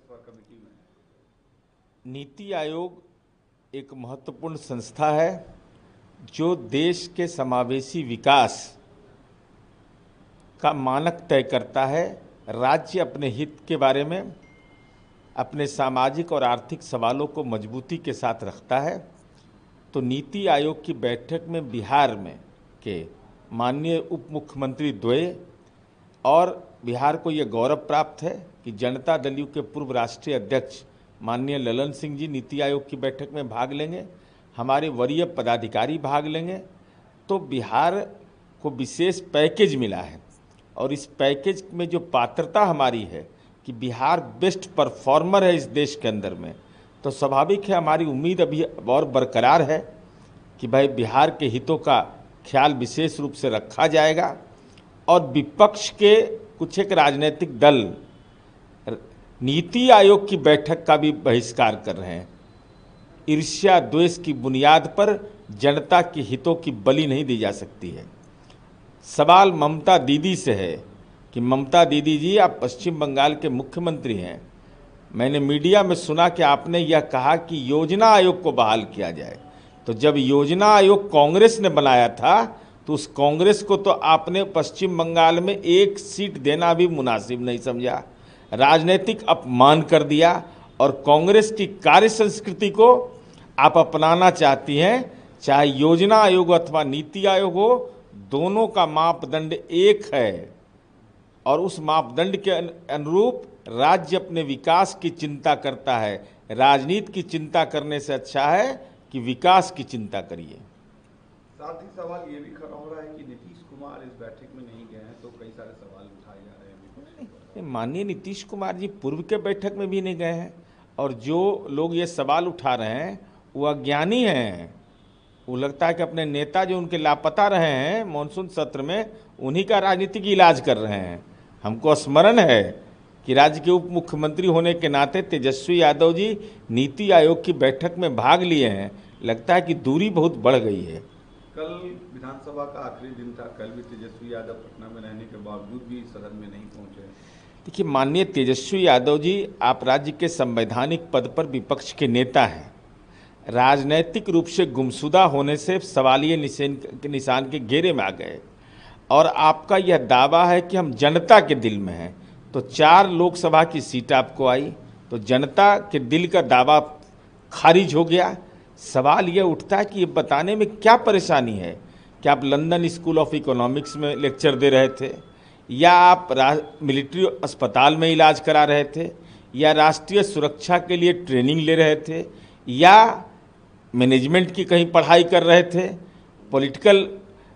Lok Sabha committee में? नीति आयोग एक महत्वपूर्ण संस्था है जो देश के समावेशी विकास का मानक तय करता है। राज्य अपने हित के बारे में अपने सामाजिक और आर्थिक सवालों को मजबूती के साथ रखता है। तो नीति आयोग की बैठक में बिहार में के माननीय उप मुख्यमंत्री द्वय और बिहार को ये गौरव प्राप्त है कि जनता दल यू के पूर्व राष्ट्रीय अध्यक्ष माननीय ललन सिंह जी नीति आयोग की बैठक में भाग लेंगे, हमारे वरीय पदाधिकारी भाग लेंगे। तो बिहार को विशेष पैकेज मिला है और इस पैकेज में जो पात्रता हमारी है कि बिहार बेस्ट परफॉर्मर है इस देश के अंदर में, तो स्वाभाविक है हमारी उम्मीद अभी और बरकरार है कि भाई बिहार के हितों का ख्याल विशेष रूप से रखा जाएगा। और विपक्ष के कुछ एक राजनीतिक दल नीति आयोग की बैठक का भी बहिष्कार कर रहे हैं। ईर्ष्या द्वेष की बुनियाद पर जनता के हितों की बलि नहीं दी जा सकती है। सवाल ममता दीदी से है कि ममता दीदी जी, आप पश्चिम बंगाल के मुख्यमंत्री हैं। मैंने मीडिया में सुना कि आपने यह कहा कि योजना आयोग को बहाल किया जाए। तो जब योजना आयोग कांग्रेस ने बनाया था तो उस कांग्रेस को तो आपने पश्चिम बंगाल में एक सीट देना भी मुनासिब नहीं समझा, राजनीतिक अपमान कर दिया। और कांग्रेस की कार्य संस्कृति को आप अपनाना चाहती हैं। चाहे योजना आयोग अथवा नीति आयोग हो, दोनों का मापदंड एक है और उस मापदंड के अनुरूप राज्य अपने विकास की चिंता करता है। राजनीति की चिंता करने से अच्छा है कि विकास की चिंता करिए। साथ ही सवाल ये भी खड़ा हो रहा है कि नीतीश कुमार इस बैठक में नहीं गए हैं, तो कई सारे सवाल उठाए जा रहे हैं विपक्ष द्वारा। माननीय नीतीश कुमार जी पूर्व के बैठक में भी नहीं गए हैं और जो लोग ये सवाल उठा रहे हैं वो अज्ञानी हैं। वो लगता है कि अपने नेता जो उनके लापता रहे हैं मानसून सत्र में, उन्हीं का राजनीतिक इलाज कर रहे हैं। हमको स्मरण है कि राज्य के उप मुख्यमंत्री होने के नाते तेजस्वी यादव जी नीति आयोग की बैठक में भाग लिए हैं। लगता है कि दूरी बहुत बढ़ गई है। कल विधानसभा का आखिरी दिन था, कल भी तेजस्वी यादव पटना में रहने के बावजूद भी सदन में नहीं पहुंचे। देखिए माननीय तेजस्वी यादव जी, आप राज्य के संवैधानिक पद पर विपक्ष के नेता हैं। राजनैतिक रूप से गुमशुदा होने से सवालिया निशान के घेरे में आ गए और आपका यह दावा है कि हम जनता के दिल में हैं। तो 4 लोकसभा की सीट आपको आई, तो जनता के दिल का दावा खारिज हो गया। सवाल यह उठता है कि ये बताने में क्या परेशानी है कि आप लंदन स्कूल ऑफ इकोनॉमिक्स में लेक्चर दे रहे थे, या आप मिलिट्री अस्पताल में इलाज करा रहे थे, या राष्ट्रीय सुरक्षा के लिए ट्रेनिंग ले रहे थे, या मैनेजमेंट की कहीं पढ़ाई कर रहे थे, पॉलिटिकल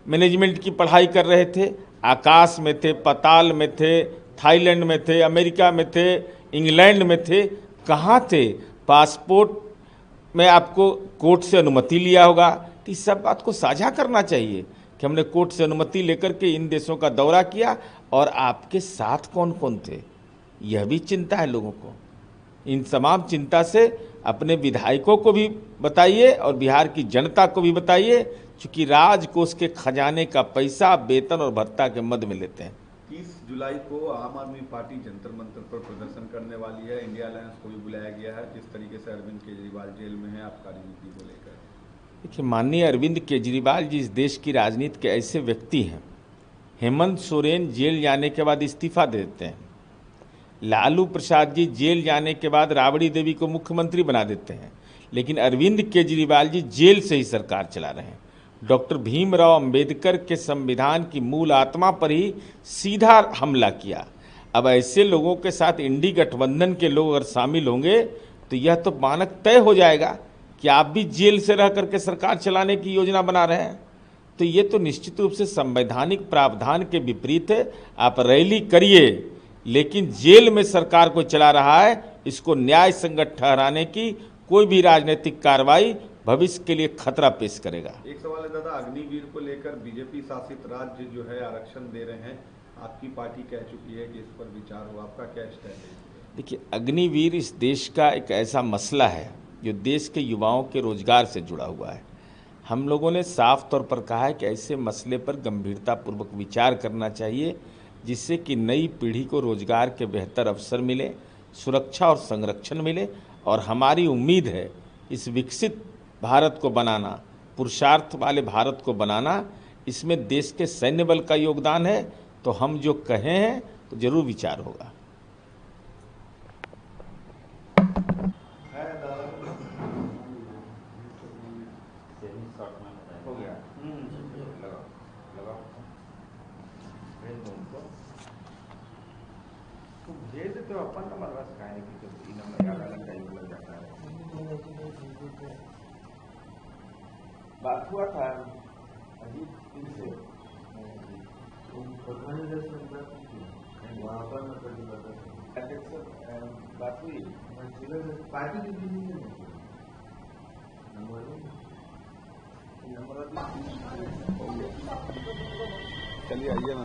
मैनेजमेंट की पढ़ाई कर रहे थे। आकाश में थे, पाताल में थे, थाईलैंड में थे, अमेरिका में थे, इंग्लैंड में थे, कहाँ थे? पासपोर्ट में आपको कोर्ट से अनुमति लिया होगा। तो इस सब बात को साझा करना चाहिए कि हमने कोर्ट से अनुमति लेकर के इन देशों का दौरा किया। और आपके साथ कौन कौन थे, यह भी चिंता है लोगों को। इन तमाम चिंता से अपने विधायकों को भी बताइए और बिहार की जनता को भी बताइए, क्योंकि राजकोष के खजाने का पैसा वेतन और भत्ता के मद में लेते हैं। 30 जुलाई को आम आदमी पार्टी जंतर मंतर पर प्रदर्शन करने वाली है। इंडिया अलायंस को भी बुलाया गया है। जिस तरीके से अरविंद केजरीवाल जेल में है, आप राजनीति को लेकर? देखिए माननीय अरविंद केजरीवाल जी इस देश की राजनीति के ऐसे व्यक्ति हैं। हेमंत सोरेन जेल जाने के बाद इस्तीफा दे देते हैं, लालू प्रसाद जी जेल जाने के बाद राबड़ी देवी को मुख्यमंत्री बना देते हैं, लेकिन अरविंद केजरीवाल जी जेल से ही सरकार चला रहे हैं। डॉक्टर भीमराव अंबेडकर के संविधान की मूल आत्मा पर ही सीधा हमला किया। अब ऐसे लोगों के साथ इंडी गठबंधन के लोग अगर शामिल होंगे तो यह तो मानक तय हो जाएगा कि आप भी जेल से रह करके सरकार चलाने की योजना बना रहे हैं। तो ये तो निश्चित रूप से संवैधानिक प्रावधान के विपरीत है। आप रैली करिए, लेकिन जेल में सरकार को चला रहा है, इसको न्याय संगत ठहराने की कोई भी राजनीतिक कार्रवाई भविष्य के लिए खतरा पेश करेगा। एक सवाल है दादा, अग्निवीर को लेकर बीजेपी शासित राज्य जो है आरक्षण दे रहे हैं, आपकी पार्टी कह चुकी है कि इस पर विचार हो, आपका क्या स्टैंड है? देखिए अग्निवीर इस देश का एक ऐसा मसला है जो देश के युवाओं के रोजगार से जुड़ा हुआ है। हम लोगों ने साफ तौर पर कहा है कि ऐसे मसले पर गंभीरतापूर्वक विचार करना चाहिए, जिससे कि नई पीढ़ी को रोजगार के बेहतर अवसर मिले। सुरक्षा और संरक्षण मिले। और हमारी उम्मीद है इस विकसित भारत को बनाना, पुरुषार्थ वाले भारत को बनाना, इसमें देश के सैन्य बल का योगदान है। तो हम जो कहे हैं तो जरूर विचार होगा। हो गया तो भेज देते हो अपन नंबर, बस कहने की तो ई नंबर का अलग टाइम लग जाता है। बात हुआ था अजीत सिंह से, वहाँ पर बात हुई पार्टी की चलिए आइए ना।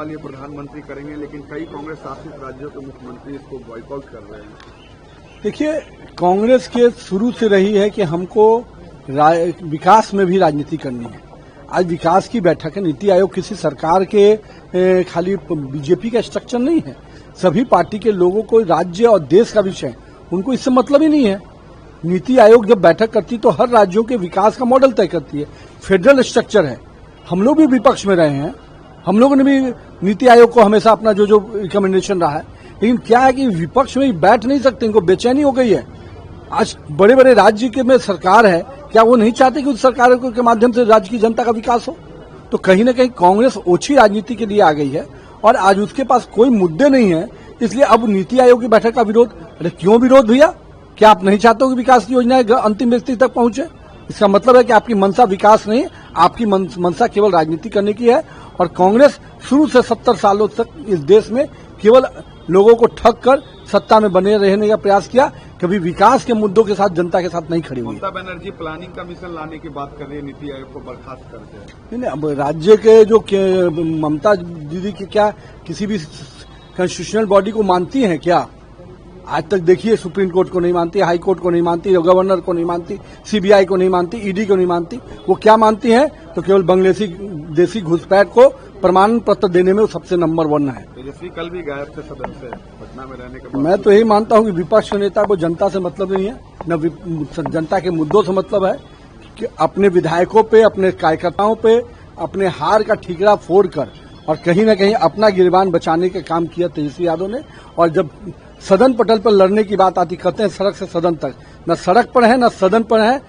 ये प्रधानमंत्री करेंगे, लेकिन कई कांग्रेस शासित राज्यों के मुख्यमंत्री इसको बॉयकॉट कर रहे हैं। देखिए, कांग्रेस के शुरू से रही है कि हमको विकास में भी राजनीति करनी है। आज विकास की बैठक है। नीति आयोग किसी सरकार के खाली बीजेपी का स्ट्रक्चर नहीं है। सभी पार्टी के लोगों को राज्य और देश का विषय, उनको इससे मतलब ही नहीं है। नीति आयोग जब बैठक करती तो हर राज्यों के विकास का मॉडल तय करती है। फेडरल स्ट्रक्चर है। हम लोग भी विपक्ष में रहे हैं, हम लोगों ने भी नीति आयोग को हमेशा अपना जो रिकमेंडेशन रहा है, लेकिन क्या है कि विपक्ष में बैठ नहीं सकते, इनको बेचैनी हो गई है। आज बड़े बड़े राज्य के में सरकार है, क्या वो नहीं चाहते कि उस सरकार के माध्यम से राज्य की जनता का विकास हो? तो कहीं ना कहीं कांग्रेस ओछी राजनीति के लिए आ गई है और आज उसके पास कोई मुद्दे नहीं है, इसलिए अब नीति आयोग की बैठक का विरोध। अरे क्यों विरोध भैया? क्या आप नहीं चाहते हो कि विकास की योजनाएं अंतिम व्यक्ति तक पहुंचे? इसका मतलब है कि आपकी मंशा विकास नहीं, आपकी मंशा केवल राजनीति करने की है। और कांग्रेस शुरू से 70 सालों तक इस देश में केवल लोगों को ठग कर सत्ता में बने रहने का प्रयास किया, कभी विकास के मुद्दों के साथ जनता के साथ नहीं खड़ी हुई। ममता बनर्जी प्लानिंग कमीशन लाने की बात कर रही है, नीति आयोग को बर्खास्त करके। नहीं, अब राज्य के जो ममता दीदी की क्या किसी भी कॉन्स्टिट्यूशनल बॉडी को मानती हैं क्या? आज तक देखिए, सुप्रीम कोर्ट को नहीं मानती, हाई कोर्ट को नहीं मानती, गवर्नर को नहीं मानती, सीबीआई को नहीं मानती, ईडी को नहीं मानती। वो क्या मानती है? तो केवल बंगलेसी देसी घुसपैठ को प्रमाण पत्र देने में वो सबसे नंबर 1 है। तेजस्वी कल भी गायब थे सदन से, पटना में रहने के बाद। मैं तो यही मानता हूं कि विपक्ष के नेता को जनता से मतलब नहीं है, न जनता के मुद्दों से मतलब है कि अपने विधायकों पे, अपने कार्यकर्ताओं पे अपने हार का ठीकरा फोड़कर और कहीं न कहीं अपना गिरबान बचाने का काम किया तेजस्वी यादव ने। और जब सदन पटल पर लड़ने की बात आती, कहते हैं सड़क से सदन तक, न सड़क पर है न सदन पर है,